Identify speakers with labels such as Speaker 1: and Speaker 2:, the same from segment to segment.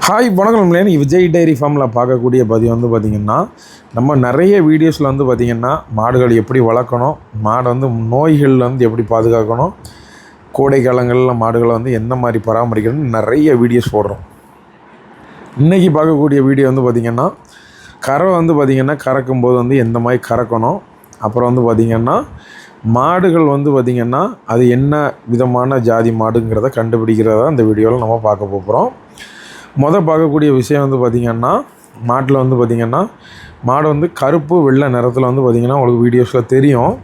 Speaker 1: Hi வணக்கம் நண்பர்களே. Vijay diary ஃபார்மில் பார்க்கக்கூடிய பதிவு வந்து பார்த்திங்கன்னா, நம்ம நிறைய வீடியோஸில் வந்து பார்த்திங்கன்னா மாடுகள் எப்படி வளர்க்கணும், மாடை வந்து நோய்கள்லேருந்து எப்படி பாதுகாக்கணும், கோடை காலங்களில் மாடுகளை வந்து எந்த மாதிரி பராமரிக்கணும்னு நிறைய வீடியோஸ் போடுறோம். இன்றைக்கி பார்க்கக்கூடிய வீடியோ வந்து பார்த்திங்கன்னா, கறவை வந்து பார்த்திங்கன்னா கறக்கும்போது வந்து எந்த மாதிரி கறக்கணும், அப்புறம் வந்து பார்த்திங்கன்னா மாடுகள் வந்து பார்த்திங்கன்னா அது என்ன விதமான ஜாதி மாடுங்கிறத கண்டுபிடிக்கிறதா இந்த வீடியோவில் நம்ம பார்க்க போகிறோம். பார்க்கக்கூடிய விஷயம் வந்து பார்த்திங்கன்னா, மாட்டில் வந்து பார்த்திங்கன்னா மாடு வந்து கருப்பு வெள்ளை நிறத்தில் வந்து பார்த்திங்கன்னா உங்களுக்கு வீடியோஸில் தெரியும்.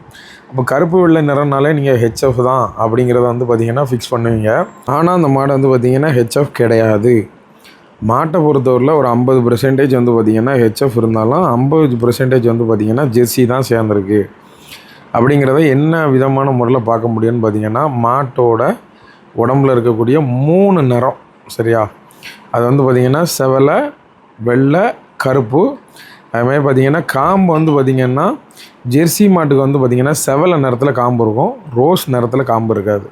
Speaker 1: அப்போ கருப்பு வெள்ளை நிறம்னாலே நீங்கள் ஹெச்எஃப் தான் அப்படிங்கிறத வந்து பார்த்திங்கன்னா ஃபிக்ஸ் பண்ணுவீங்க. ஆனால் அந்த மாடு வந்து பார்த்திங்கன்னா ஹெச்எஃப் கிடையாது. மாட்டை பொறுத்தவரையில் ஒரு 50% வந்து பார்த்திங்கன்னா ஹெச்எஃப் இருந்தாலும் 50% வந்து பார்த்திங்கன்னா ஜெர்சி தான் சேர்ந்துருக்கு. அப்படிங்கிறத என்ன விதமான முறையில் பார்க்க முடியும்னு பார்த்திங்கன்னா, மாட்டோட உடம்பில் இருக்கக்கூடிய 3 நிறம் சரியா, அது வந்து பார்த்திங்கன்னா செவலை, வெள்ளை, கருப்பு. அதுமாதிரி பார்த்திங்கன்னா காம்பு வந்து பார்த்திங்கன்னா ஜெர்சி மாட்டுக்கு வந்து பார்த்திங்கன்னா செவலை நிறத்தில் காம்பு இருக்கும், ரோஸ் நிறத்தில் காம்பு இருக்காது.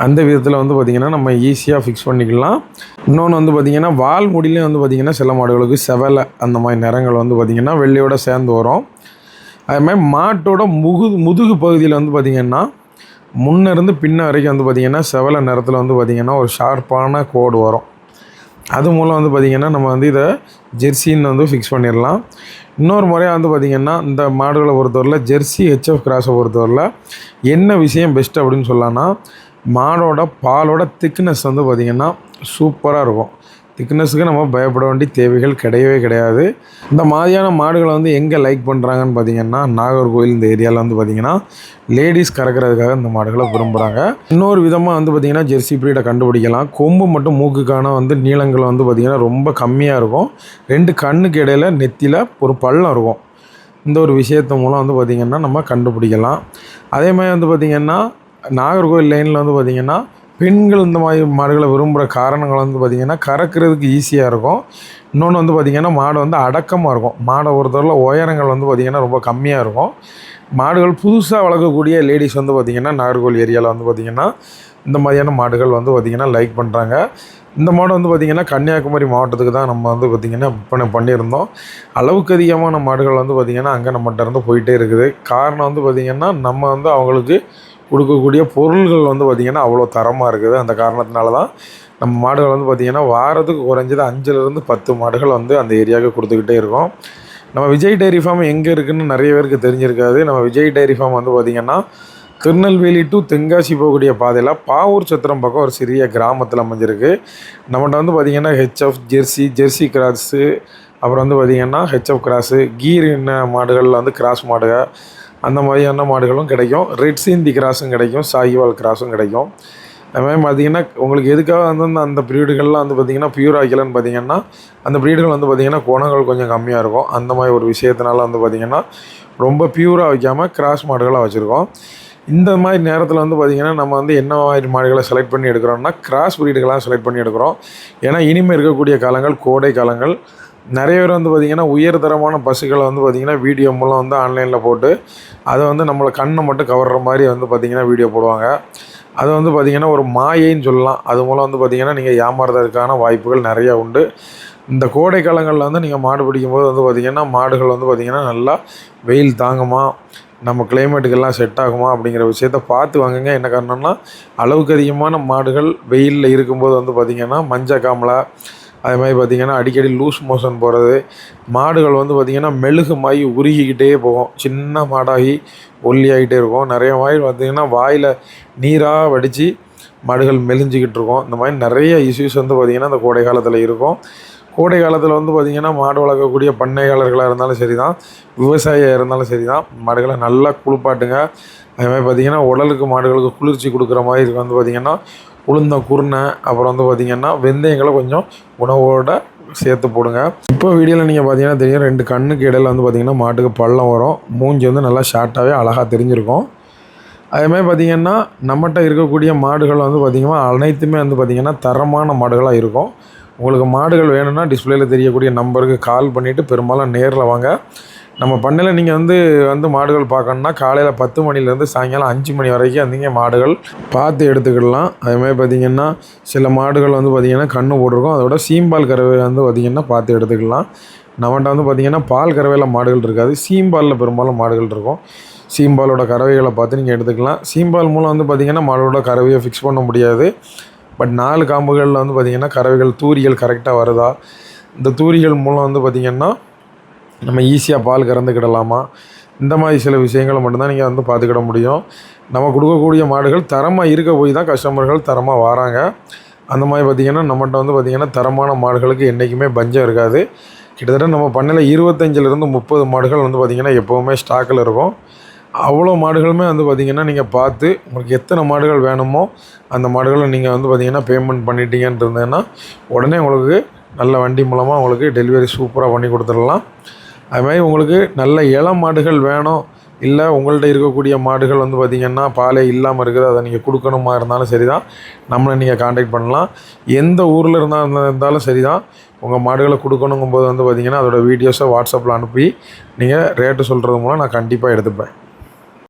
Speaker 1: அந்த விதத்தில் வந்து பார்த்திங்கன்னா நம்ம ஈஸியாக ஃபிக்ஸ் பண்ணிக்கலாம். இன்னொன்று வந்து பார்த்திங்கன்னா வால் முடியிலே வந்து பார்த்திங்கன்னா சில மாடுகளுக்கு செவலை அந்த மாதிரி நிறங்கள் வந்து பார்த்திங்கன்னா வெள்ளையோடு சேர்ந்து வரும். அதுமாதிரி மாட்டோட முதுகு பகுதியில் வந்து பார்த்திங்கன்னா முன்னிருந்து பின்ன வரைக்கும் வந்து பார்த்திங்கன்னா செவலை நிறத்தில் வந்து பார்த்திங்கன்னா ஒரு ஷார்ப்பான கோடு வரும். அது மூலம் வந்து பார்த்திங்கன்னா நம்ம வந்து இதை ஜெர்சின்னு வந்து ஃபிக்ஸ் பண்ணிடலாம். இன்னொரு முறையாக வந்து பார்த்திங்கன்னா இந்த மாடுகளை பொறுத்தவரையில் ஜெர்சி ஹெச்எஃப் கிராஸை பொறுத்தவரையில் என்ன விஷயம் பெஸ்ட் அப்படின்னு சொல்லலாம்னா, மாடோட பாலோட திக்னஸ் வந்து பார்த்திங்கன்னா சூப்பராக இருக்கும். திக்னஸுக்கு நம்ம பயப்பட வேண்டிய தேவைகள் கிடையவே கிடையாது. இந்த மாதிரியான மாடுகளை வந்து எங்கே லைக் பண்ணுறாங்கன்னு பார்த்திங்கன்னா, நாகர்கோவில் இந்த ஏரியாவில் வந்து பார்த்திங்கன்னா லேடிஸ் கறக்கிறதுக்காக இந்த மாடுகளை விரும்புகிறாங்க. இன்னொரு விதமாக வந்து பார்த்திங்கன்னா ஜெர்சி ப்ரீடை கண்டுபிடிக்கலாம். கொம்பு மட்டும் மூக்குக்கான வந்து நீளங்கள் வந்து பார்த்திங்கன்னா ரொம்ப கம்மியாக இருக்கும். 2 கண்ணுக்கு இடையில் நெத்தியில் ஒரு பள்ளம் இருக்கும். இந்த ஒரு விஷயத்து மூலம் வந்து பார்த்திங்கன்னா நம்ம கண்டுபிடிக்கலாம். அதே மாதிரி வந்து பார்த்திங்கன்னா நாகர்கோவில் லைனில் வந்து பார்த்திங்கன்னா பெண்கள் இந்த மாதிரி மாடுகளை விரும்புகிற காரணங்கள் வந்து பார்த்திங்கன்னா கறக்கிறதுக்கு ஈஸியாக இருக்கும். இன்னொன்று வந்து பார்த்திங்கன்னா மாடு வந்து அடக்கமாக இருக்கும். மாடை பொறுத்தவரையில் உயரங்கள் வந்து பார்த்திங்கன்னா ரொம்ப கம்மியாக இருக்கும். மாடுகள் புதுசாக வளர்க்கக்கூடிய லேடிஸ் வந்து பார்த்திங்கன்னா நாகர்கோவில் ஏரியாவில் வந்து பார்த்திங்கன்னா இந்த மாதிரியான மாடுகள் வந்து பார்த்திங்கன்னா லைக் பண்ணுறாங்க. இந்த மாடு வந்து பார்த்திங்கன்னா கன்னியாகுமரி மாவட்டத்துக்கு தான் நம்ம வந்து பார்த்திங்கன்னா விற்பனை பண்ணியிருந்தோம். அளவுக்கு அதிகமான மாடுகள் வந்து பார்த்திங்கன்னா அங்கே நம்மகிட்ட இருந்து போயிட்டே இருக்குது. காரணம் வந்து பார்த்திங்கன்னா நம்ம வந்து அவங்களுக்கு கொடுக்கக்கூடிய பொருள்கள் வந்து பார்த்திங்கன்னா அவ்வளோ தரமாக இருக்குது. அந்த காரணத்தினால தான் நம்ம மாடுகள் வந்து பார்த்திங்கன்னா வாரத்துக்கு குறைஞ்சது 5லேருந்து 10 மாடுகள் வந்து அந்த ஏரியாவுக்கு கொடுத்துக்கிட்டே இருக்கோம். நம்ம விஜய் டைரி ஃபார்ம் எங்கே இருக்குதுன்னு நிறைய பேருக்கு தெரிஞ்சிருக்காது. நம்ம விஜய் டைரி ஃபார்ம் வந்து பார்த்திங்கன்னா திருநெல்வேலி டு தென்காசி போகக்கூடிய பாதையில் பாவூர் சத்திரம் பக்கம் ஒரு சிறிய கிராமத்தில் அமைஞ்சிருக்கு. நம்மகிட்ட வந்து பார்த்திங்கன்னா ஹெச்எஃப் ஜெர்சி கிராஸு, அப்புறம் வந்து பார்த்திங்கன்னா ஹெச்எஃப் கிராஸு, கீர் மாடுகளில் வந்து கிராஸ் மாடுகள் அந்த மாதிரியான மாடுகளும் கிடைக்கும். ரெட் சிந்தி கிராஸும் கிடைக்கும், சாகிவால் கிராஸும் கிடைக்கும். அதுமாதிரி பார்த்திங்கன்னா உங்களுக்கு எதுக்காக வந்து அந்த ப்ரீடுகள்லாம் வந்து பார்த்திங்கன்னா பியூர் ஆக்கலன்னு பார்த்திங்கன்னா அந்த ப்ரீடுகள் வந்து பார்த்திங்கன்னா குணங்கள் கொஞ்சம் கம்மியாக இருக்கும். அந்த மாதிரி ஒரு விஷயத்தினால வந்து பார்த்திங்கன்னா ரொம்ப பியூராக வைக்காமல் கிராஸ் மாடுகளாக வச்சுருக்கோம். இந்த மாதிரி நேரத்தில் வந்து பார்த்திங்கன்னா நம்ம வந்து என்ன மாதிரி மாடுகளை செலக்ட் பண்ணி எடுக்கிறோம்னா கிராஸ் ப்ரீடுகளாக செலக்ட் பண்ணி எடுக்கிறோம். ஏன்னா இனிமேல் இருக்கக்கூடிய காலங்கள் கோடை காலங்கள். நிறைய பேர் வந்து பார்த்திங்கன்னா உயர்தரமான பசுக்களை வந்து பார்த்திங்கன்னா வீடியோ மூலம் வந்து ஆன்லைனில் போட்டு அதை வந்து நம்மளை கண்ணை மட்டும் கவர்ற மாதிரி வந்து பார்த்திங்கன்னா வீடியோ போடுவாங்க. அது வந்து பார்த்திங்கன்னா ஒரு மாயைன்னு சொல்லலாம். அது மூலம் வந்து பார்த்திங்கன்னா நீங்கள் ஏமாறுறதுக்கான வாய்ப்புகள் நிறையா உண்டு. இந்த கோடை காலங்களில் வந்து நீங்கள் மாடு பிடிக்கும்போது வந்து பார்த்திங்கன்னா மாடுகள் வந்து பார்த்திங்கன்னா நல்லா வெயில் தாங்குமா, நம்ம கிளைமேட்டுக்கெல்லாம் செட் ஆகுமா அப்படிங்கிற விஷயத்த பார்த்து வாங்குங்க. என்ன காரணம்னா அளவுக்கு அதிகமான மாடுகள் வெயிலில் இருக்கும்போது வந்து பார்த்திங்கன்னா மஞ்சக்காமலை, அது மாதிரி பார்த்திங்கன்னா அடிக்கடி லூஸ் மோஷன் போகிறது, மாடுகள் வந்து பார்த்திங்கன்னா மெழுகுமாயி உருகிக்கிட்டே போகும், சின்ன மாடாகி ஒல்லியாகிட்டே இருக்கும். நிறைய வாய் பார்த்திங்கன்னா வாயில் நீராக வடித்து மாடுகள் மெலிஞ்சிக்கிட்டு இருக்கும். இந்த மாதிரி நிறைய இஷ்யூஸ் வந்து பார்த்திங்கன்னா இந்த கோடை காலத்தில் இருக்கும். கோடை காலத்தில் வந்து பார்த்திங்கன்னா மாடு வளர்க்கக்கூடிய பண்ணையாளர்களாக இருந்தாலும் சரி தான், விவசாயியாக இருந்தாலும் சரி தான், மாடுகளை நல்லா குளிப்பாட்டுங்க. அதுமாதிரி பார்த்திங்கன்னா உடலுக்கு மாடுகளுக்கு குளிர்ச்சி கொடுக்குற மாதிரி இருக்குது. வந்து பார்த்திங்கன்னா உளுந்த குருணை, அப்புறம் வந்து பார்த்திங்கன்னா வெந்தயங்களை கொஞ்சம் உணவோடு சேர்த்து போடுங்க. இப்போ வீடியோவில் நீங்கள் பார்த்திங்கன்னா தெரியும் 2 கண்ணுக்கு இடையில் வந்து பார்த்திங்கன்னா மாட்டுக்கு பள்ளம் வரும். மூஞ்சி வந்து நல்லா ஷார்ட்டாகவே அழகாக தெரிஞ்சிருக்கும். அதேமாதிரி பார்த்திங்கன்னா நம்மகிட்ட இருக்கக்கூடிய மாடுகள் வந்து பார்த்திங்கன்னா அனைத்துமே வந்து பார்த்திங்கன்னா தரமான மாடுகளாக இருக்கும். உங்களுக்கு மாடுகள் வேணும்னா டிஸ்பிளேயில் தெரியக்கூடிய நம்பருக்கு கால் பண்ணிவிட்டு பெரும்பாலும் நேரில் வாங்க. நம்ம பண்ணையில் நீங்கள் வந்து மாடுகள் பார்க்கணுன்னா காலையில் 10 மணிலேருந்து சாயங்காலம் 5 மணி வரைக்கும் வந்தீங்க மாடுகள் பார்த்து எடுத்துக்கிடலாம். அதுமாதிரி பார்த்திங்கன்னா சில மாடுகள் வந்து பார்த்திங்கன்னா கன்று போட்டிருக்கும், அதோட சீம்பால் கறவை வந்து பார்த்திங்கன்னா பார்த்து எடுத்துக்கலாம். நம்மகிட்ட வந்து பார்த்திங்கன்னா பால் கறவையில் மாடுகள் இருக்காது, சீம்பாலில் பெரும்பாலும் மாடுகள் இருக்கும். சீம்பாலோட கறவைகளை பார்த்து நீங்கள் எடுத்துக்கலாம். சீம்பால் மூலம் வந்து பார்த்திங்கன்னா மாடோட கறவையை ஃபிக்ஸ் பண்ண முடியாது. பட் 4 காம்புகளில் வந்து பார்த்திங்கன்னா கறவைகள் தூரிகள் கரெக்டாக வருதா, இந்த தூரிகள் மூலம் வந்து பார்த்திங்கன்னா நம்ம ஈஸியாக பால் கறந்துக்கிடலாமா, இந்த மாதிரி சில விஷயங்களை மட்டும்தான் நீங்கள் வந்து பார்த்துக்கிட முடியும். நம்ம கொடுக்கக்கூடிய மாடுகள் தரமாக இருக்க போய் தான் கஸ்டமர்கள் தரமாக வராங்க. அந்த மாதிரி பார்த்திங்கன்னா நம்மகிட்ட வந்து பார்த்திங்கன்னா தரமான மாடுகளுக்கு என்றைக்குமே பஞ்சம் இருக்காது. கிட்டத்தட்ட நம்ம பண்ணையில் 25லேருந்து 30 மாடுகள் வந்து பார்த்திங்கன்னா எப்போவுமே ஸ்டாக்கில் இருக்கும். அவ்வளோ மாடுகளுமே வந்து பார்த்திங்கன்னா நீங்கள் பார்த்து உங்களுக்கு எத்தனை மாடுகள் வேணுமோ அந்த மாடுகளை நீங்கள் வந்து பார்த்திங்கன்னா பேமெண்ட் பண்ணிட்டீங்கன்னு இருந்ததுன்னா உடனே உங்களுக்கு நல்ல வண்டி மூலமாக உங்களுக்கு டெலிவரி சூப்பராக பண்ணி கொடுத்துடலாம். அதுமாதிரி உங்களுக்கு நல்ல இளம் மாடுகள் வேணும், இல்லை உங்கள்கிட்ட இருக்கக்கூடிய மாடுகள் வந்து பார்த்திங்கன்னா பாலே இல்லாமல் இருக்குது, அதை நீங்கள் கொடுக்கணுமா இருந்தாலும் சரி தான், நம்மளை நீங்கள் காண்டாக்ட் பண்ணலாம். எந்த ஊரில் இருந்தாலும் சரி தான், உங்கள் மாடுகளை கொடுக்கணுங்கும்போது வந்து பார்த்திங்கன்னா அதோடய வீடியோஸை வாட்ஸ்அப்பில் அனுப்பி நீங்கள் ரேட்டு சொல்கிறது மூலம் நான் கண்டிப்பாக எடுத்துப்பேன்.